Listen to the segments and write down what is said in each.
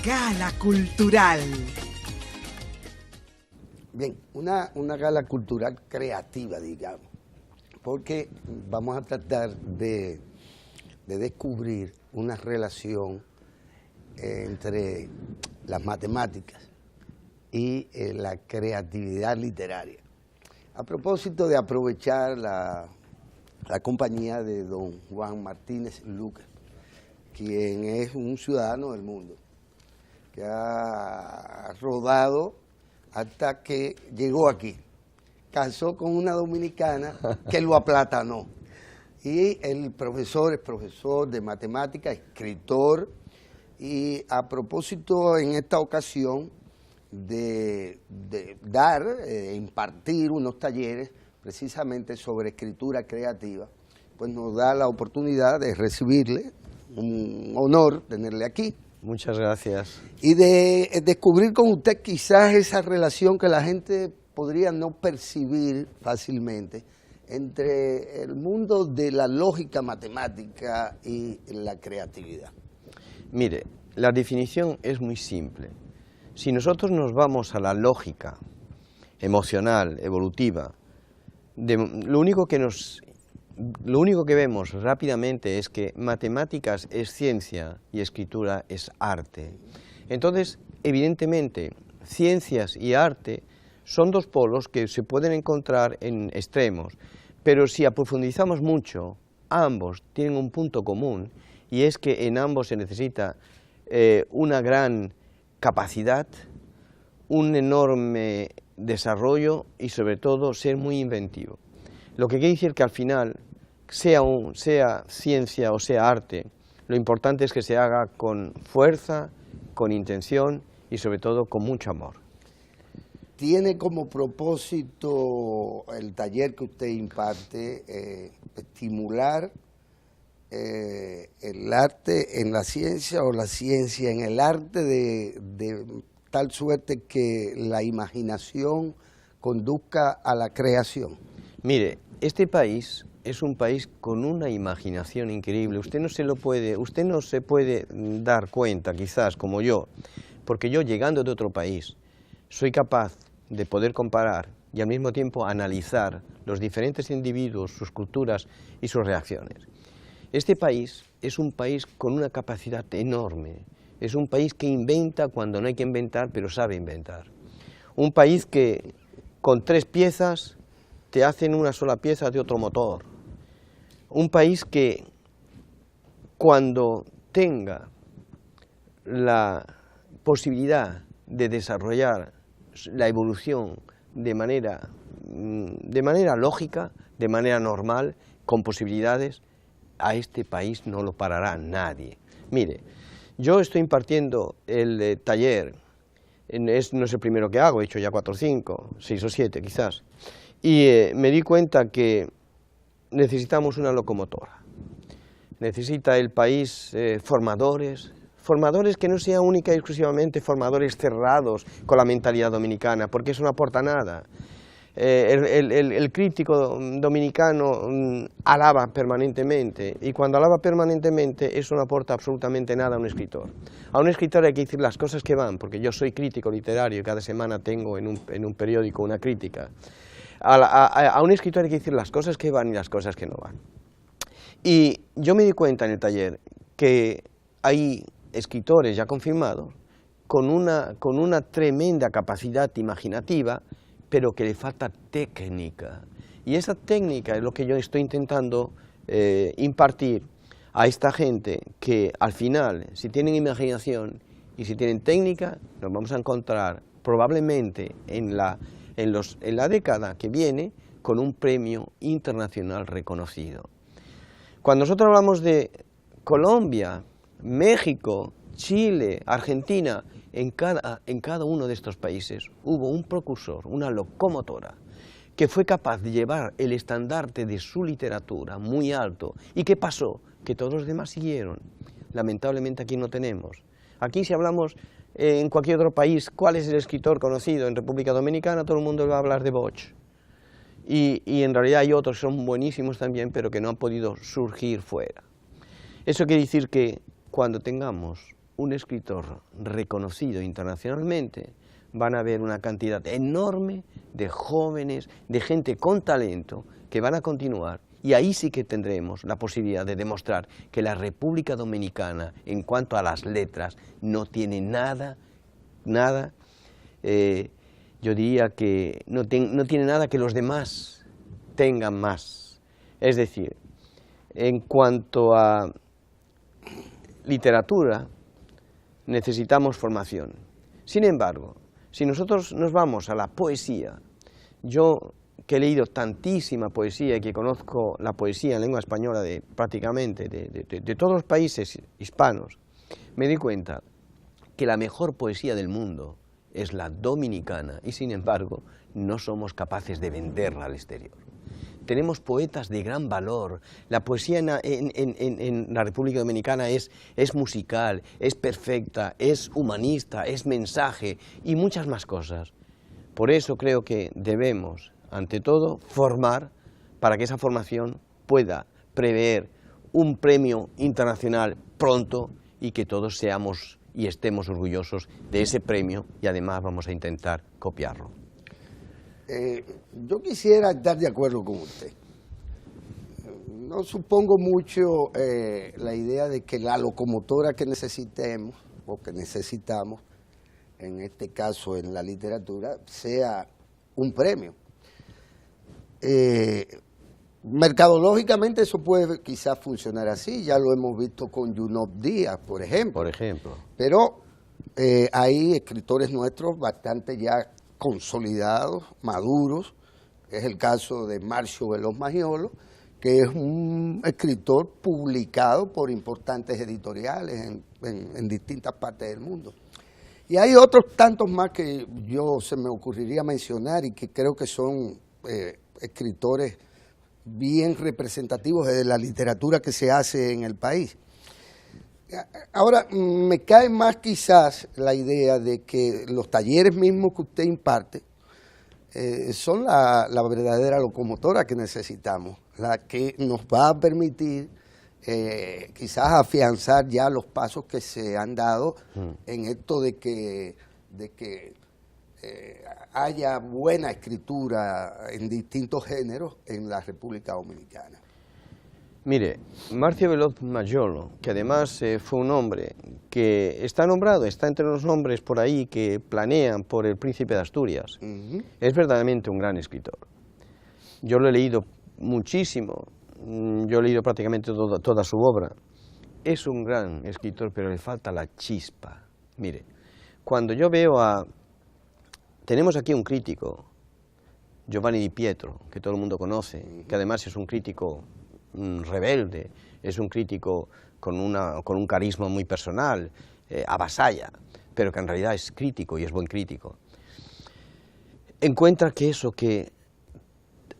Gala cultural. Bien, una gala cultural creativa, digamos, porque vamos a tratar de descubrir una relación entre las matemáticas y la creatividad literaria. A propósito de aprovechar la compañía de don Juan Martínez Luque, quien es un ciudadano del mundo, que ha rodado hasta que llegó aquí. Casó con una dominicana que lo aplatanó. Y el profesor es profesor de matemática, escritor, y a propósito en esta ocasión de impartir unos talleres precisamente sobre escritura creativa, pues nos da la oportunidad de recibirle, un honor tenerle aquí. Muchas gracias. Y de descubrir con usted quizás esa relación que la gente podría no percibir fácilmente entre el mundo de la lógica matemática y la creatividad. Mire, la definición es muy simple. Si nosotros nos vamos a la lógica emocional, evolutiva, lo único que vemos rápidamente es que matemáticas es ciencia y escritura es arte. Entonces, evidentemente, ciencias y arte son dos polos que se pueden encontrar en extremos, pero si profundizamos mucho, ambos tienen un punto común, y es que en ambos se necesita una gran capacidad, un enorme desarrollo y sobre todo ser muy inventivo. Lo que quiere decir que al final, sea ciencia o sea arte, lo importante es que se haga con fuerza, con intención y sobre todo con mucho amor. Tiene como propósito el taller que usted imparte estimular el arte en la ciencia o la ciencia en el arte de tal suerte que la imaginación conduzca a la creación. Mire, este país es un país con una imaginación increíble. Usted no se puede dar cuenta, quizás, como yo, porque yo, llegando de otro país, soy capaz de poder comparar y al mismo tiempo analizar los diferentes individuos, sus culturas y sus reacciones. Este país es un país con una capacidad enorme. Es un país que inventa cuando no hay que inventar, pero sabe inventar. Un país que con 3 piezas te hacen una sola pieza de otro motor. Un país que cuando tenga la posibilidad de desarrollar la evolución de manera lógica, de manera normal, con posibilidades, a este país no lo parará nadie. Mire, yo estoy impartiendo el taller, no es el primero que hago, he hecho ya 4 o 5, 6 o 7 quizás, y me di cuenta que necesitamos una locomotora. Necesita el país formadores que no sean única y exclusivamente formadores cerrados con la mentalidad dominicana, porque eso no aporta nada. El crítico dominicano alaba permanentemente, y cuando alaba permanentemente eso no aporta absolutamente nada a un escritor. A un escritor hay que decir las cosas que van, porque yo soy crítico literario y cada semana tengo en un periódico una crítica. A un escritor hay que decir las cosas que van y las cosas que no van. Y yo me di cuenta en el taller que hay escritores ya confirmados con una tremenda capacidad imaginativa, pero que le falta técnica. Y esa técnica es lo que yo estoy intentando impartir a esta gente, que al final, si tienen imaginación y si tienen técnica, nos vamos a encontrar probablemente en la década que viene con un premio internacional reconocido. Cuando nosotros hablamos de Colombia, México, Chile, Argentina, en cada uno de estos países hubo un precursor, una locomotora, que fue capaz de llevar el estandarte de su literatura muy alto. ¿Y qué pasó? Que todos los demás siguieron. Lamentablemente aquí no tenemos. Aquí, si hablamos en cualquier otro país, ¿cuál es el escritor conocido? En República Dominicana todo el mundo va a hablar de Bosch. Y en realidad hay otros que son buenísimos también, pero que no han podido surgir fuera. Eso quiere decir que cuando tengamos un escritor reconocido internacionalmente, van a haber una cantidad enorme de jóvenes, de gente con talento, que van a continuar, y ahí sí que tendremos la posibilidad de demostrar que la República Dominicana, en cuanto a las letras, no tiene nada, yo diría que no tiene nada que los demás tengan más. Es decir, en cuanto a literatura, necesitamos formación. Sin embargo, si nosotros nos vamos a la poesía, yo que he leído tantísima poesía y que conozco la poesía en lengua española prácticamente de todos los países hispanos, me di cuenta que la mejor poesía del mundo es la dominicana y sin embargo no somos capaces de venderla al exterior. Tenemos poetas de gran valor, la poesía en la República Dominicana es musical, es perfecta, es humanista, es mensaje y muchas más cosas. Por eso creo que debemos, ante todo, formar para que esa formación pueda prever un premio internacional pronto y que todos seamos y estemos orgullosos de ese premio y además vamos a intentar copiarlo. Yo quisiera estar de acuerdo con usted. No supongo mucho la idea de que la locomotora que necesitemos o que necesitamos, en este caso en la literatura, sea un premio. Mercadológicamente eso puede quizás funcionar así, ya lo hemos visto con Junot Díaz, por ejemplo. Pero hay escritores nuestros bastante ya consolidados, maduros. Es el caso de Marcio Veloz Magiolo, que es un escritor publicado por importantes editoriales en distintas partes del mundo. Y hay otros tantos más que se me ocurriría mencionar y que creo que son escritores bien representativos de la literatura que se hace en el país. Ahora, me cae más quizás la idea de que los talleres mismos que usted imparte son la verdadera locomotora que necesitamos, la que nos va a permitir quizás afianzar ya los pasos que se han dado en esto de que haya buena escritura en distintos géneros en la República Dominicana. Mire, Marcio Veloz Magiolo, que además fue un hombre que está nombrado, está entre los nombres por ahí que planean por el Príncipe de Asturias, es verdaderamente un gran escritor. Yo lo he leído muchísimo, yo he leído prácticamente toda su obra. Es un gran escritor, pero le falta la chispa. Mire, cuando yo veo tenemos aquí un crítico, Giovanni Di Pietro, que todo el mundo conoce, que además es un crítico rebelde, es un crítico con un carisma muy personal, avasalla, pero que en realidad es crítico y es buen crítico. Encuentra que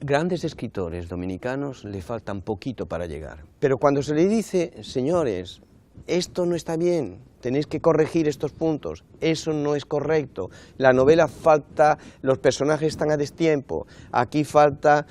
grandes escritores dominicanos le faltan poquito para llegar, pero cuando se le dice, señores, esto no está bien, tenéis que corregir estos puntos, eso no es correcto, la novela falta, los personajes están a destiempo, aquí falta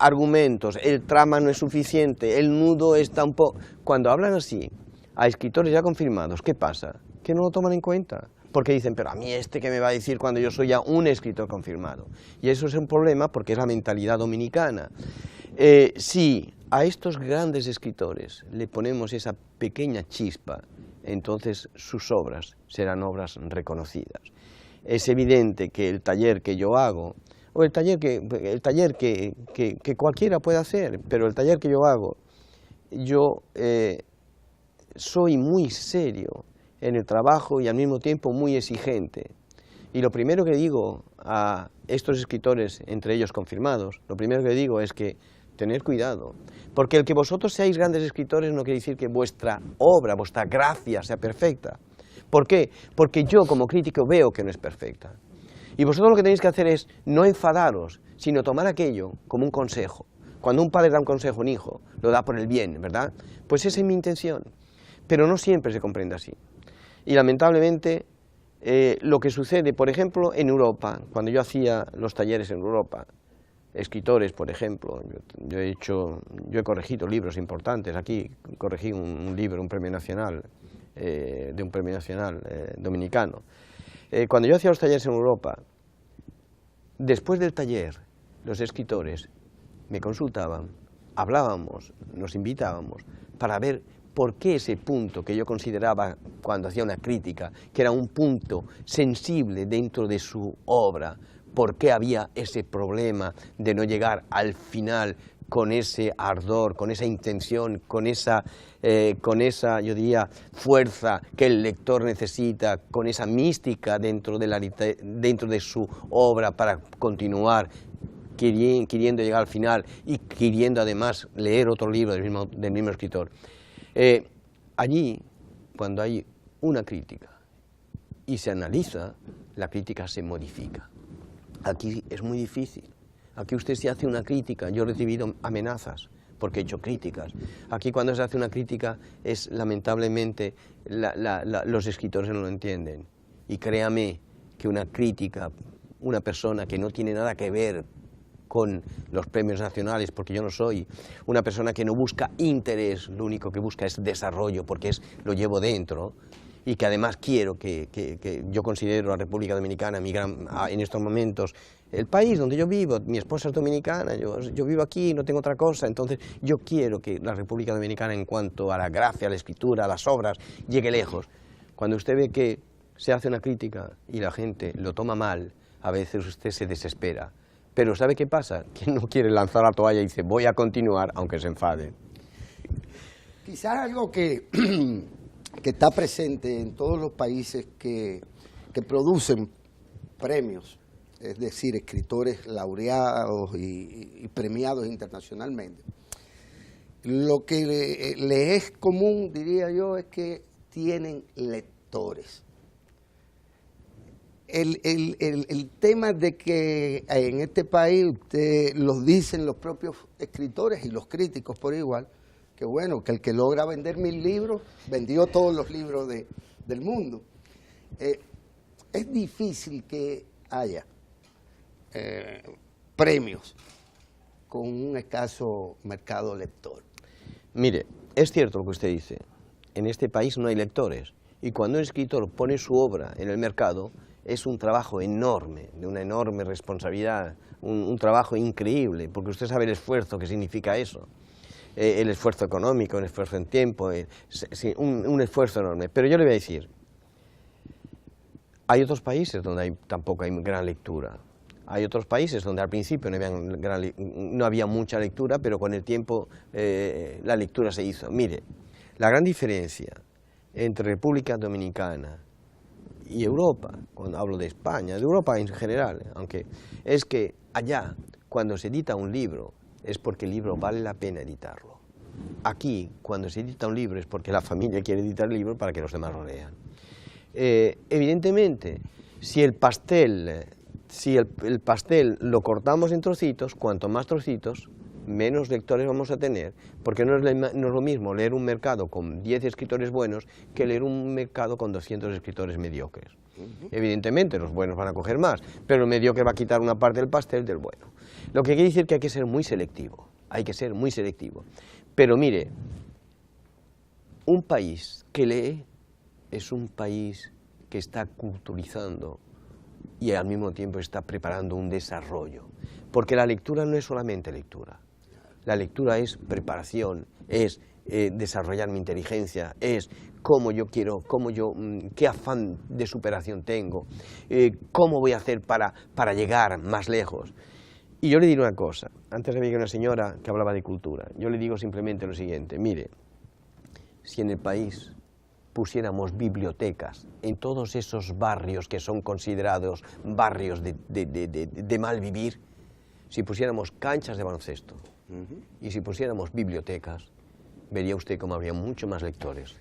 argumentos, el trama no es suficiente, el nudo está un poco... Cuando hablan así a escritores ya confirmados, ¿qué pasa? Que no lo toman en cuenta, porque dicen, pero a mí ¿qué me va a decir cuando yo soy ya un escritor confirmado? Y eso es un problema porque es la mentalidad dominicana. Si a estos grandes escritores le ponemos esa pequeña chispa, entonces sus obras serán obras reconocidas. Es evidente que el taller que yo hago, o el taller que cualquiera puede hacer, pero el taller que yo hago, yo soy muy serio en el trabajo y al mismo tiempo muy exigente. Y lo primero que digo a estos escritores, entre ellos confirmados, lo primero que digo es que tener cuidado, porque el que vosotros seáis grandes escritores no quiere decir que vuestra obra, vuestra gracia sea perfecta. ¿Por qué? Porque yo como crítico veo que no es perfecta. Y vosotros lo que tenéis que hacer es no enfadaros, sino tomar aquello como un consejo. Cuando un padre da un consejo a un hijo, lo da por el bien, ¿verdad? Pues esa es mi intención, pero no siempre se comprende así. Y lamentablemente lo que sucede, por ejemplo, en Europa, cuando yo hacía los talleres en Europa, escritores, por ejemplo, yo he corregido libros importantes, aquí corregí un libro, un premio nacional, de un premio nacional dominicano. Cuando yo hacía los talleres en Europa, después del taller, los escritores me consultaban, hablábamos, nos invitábamos para ver por qué ese punto que yo consideraba cuando hacía una crítica, que era un punto sensible dentro de su obra, por qué había ese problema de no llegar al final con ese ardor, con esa intención, con esa, yo diría, fuerza que el lector necesita, con esa mística dentro de su obra para continuar queriendo llegar al final y queriendo además leer otro libro del mismo escritor. Allí, cuando hay una crítica y se analiza, la crítica se modifica. Aquí es muy difícil. Aquí usted se hace una crítica, yo he recibido amenazas porque he hecho críticas. Aquí cuando se hace una crítica es lamentablemente los escritores no lo entienden. Y créame que una crítica, una persona que no tiene nada que ver con los premios nacionales, porque yo no soy una persona que no busca interés, lo único que busca es desarrollo, porque lo llevo dentro, y que además quiero que yo considero la República Dominicana en estos momentos el país donde yo vivo. Mi esposa es dominicana, yo vivo aquí, no tengo otra cosa, entonces yo quiero que la República Dominicana en cuanto a la grafía, a la escritura, a las obras, llegue lejos. Cuando usted ve que se hace una crítica y la gente lo toma mal, a veces usted se desespera. Pero ¿sabe qué pasa? Que no quiere lanzar la toalla y dice, voy a continuar, aunque se enfade. Quizás algo que está presente en todos los países que producen premios, es decir, escritores laureados y premiados internacionalmente. Lo que le es común, diría yo, es que tienen lectores. El tema de que en este país los dicen los propios escritores y los críticos por igual, que bueno, que el que logra vender 1000 libros, vendió todos los libros del mundo. Es difícil que haya premios con un escaso mercado lector. Mire, es cierto lo que usted dice, en este país no hay lectores, y cuando un escritor pone su obra en el mercado, es un trabajo enorme, de una enorme responsabilidad, un trabajo increíble, porque usted sabe el esfuerzo que significa eso. El esfuerzo económico, el esfuerzo en tiempo, un esfuerzo enorme. Pero yo le voy a decir, hay otros países donde tampoco hay gran lectura. Hay otros países donde al principio no había mucha lectura, pero con el tiempo la lectura se hizo. Mire, la gran diferencia entre República Dominicana y Europa, cuando hablo de España, de Europa en general, aunque es que allá, cuando se edita un libro, es porque el libro vale la pena editarlo. Aquí, cuando se edita un libro, es porque la familia quiere editar el libro para que los demás lo lean. Evidentemente, si el pastel lo cortamos en trocitos, cuanto más trocitos, menos lectores vamos a tener, porque no es lo mismo leer un mercado con 10 escritores buenos que leer un mercado con 200 escritores mediocres. Evidentemente los buenos van a coger más, pero el mediocre va a quitar una parte del pastel del bueno. Lo que quiere decir que hay que ser muy selectivo, Pero mire, un país que lee es un país que está culturizando y al mismo tiempo está preparando un desarrollo, porque la lectura no es solamente lectura. La lectura es preparación, es desarrollar mi inteligencia, es qué afán de superación tengo, cómo voy a hacer para llegar más lejos. Y yo le diré una cosa, antes había una señora que hablaba de cultura, yo le digo simplemente lo siguiente, mire, si en el país pusiéramos bibliotecas en todos esos barrios que son considerados barrios de mal vivir, si pusiéramos canchas de baloncesto, y si pusiéramos bibliotecas, vería usted cómo habría mucho más lectores.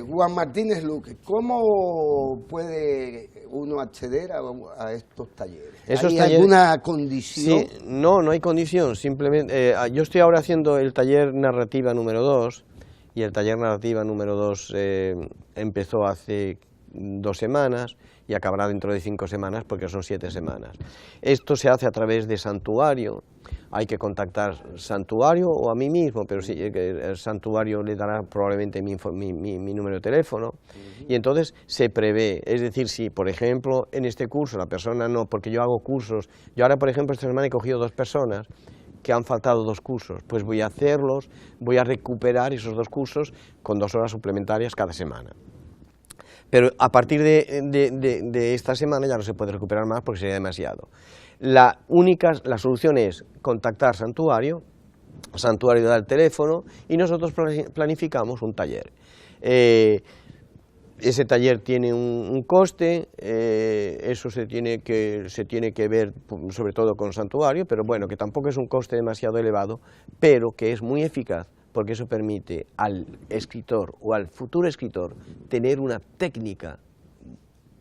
Juan Martínez Luque, ¿cómo puede uno acceder a estos talleres? ¿Hay alguna condición? Sí, no hay condición, simplemente, yo estoy ahora haciendo el taller narrativa número 2, y el taller narrativa número 2 empezó hace 2 semanas, y acabará dentro de 5 semanas porque son 7 semanas. Esto se hace a través de Santuario, hay que contactar Santuario o a mí mismo, pero sí, el Santuario le dará probablemente mi número de teléfono, y entonces se prevé, es decir, si por ejemplo en este curso la persona no, porque yo hago cursos, yo ahora por ejemplo esta semana he cogido 2 personas que han faltado 2 cursos, pues voy a hacerlos, voy a recuperar esos 2 cursos con 2 horas suplementarias cada semana. Pero a partir de esta semana ya no se puede recuperar más porque sería demasiado. La solución es contactar Santuario, Santuario da el teléfono y nosotros planificamos un taller. Ese taller tiene un coste, eso se tiene que ver sobre todo con Santuario, pero bueno, que tampoco es un coste demasiado elevado, pero que es muy eficaz, porque eso permite al escritor o al futuro escritor tener una técnica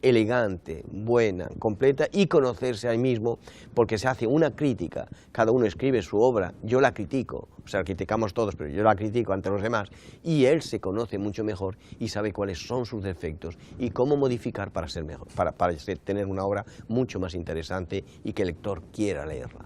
elegante, buena, completa y conocerse a sí mismo, porque se hace una crítica, cada uno escribe su obra, yo la critico, o sea, la criticamos todos, pero yo la critico ante los demás, y él se conoce mucho mejor y sabe cuáles son sus defectos y cómo modificar para ser mejor, para tener una obra mucho más interesante y que el lector quiera leerla.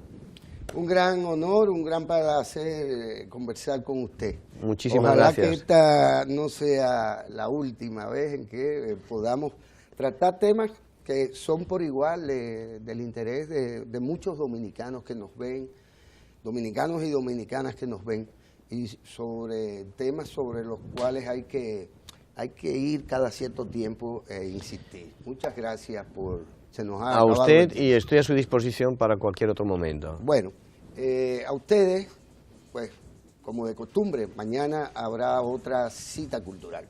Un gran honor, un gran placer conversar con usted. Muchísimas gracias. Ojalá que esta no sea la última vez en que podamos tratar temas que son por igual del interés de muchos dominicanos que nos ven, dominicanos y dominicanas que nos ven, y sobre temas sobre los cuales hay que ir cada cierto tiempo e insistir. Muchas gracias por... A usted, y estoy a su disposición para cualquier otro momento. Bueno, a ustedes, pues, como de costumbre, mañana habrá otra cita cultural.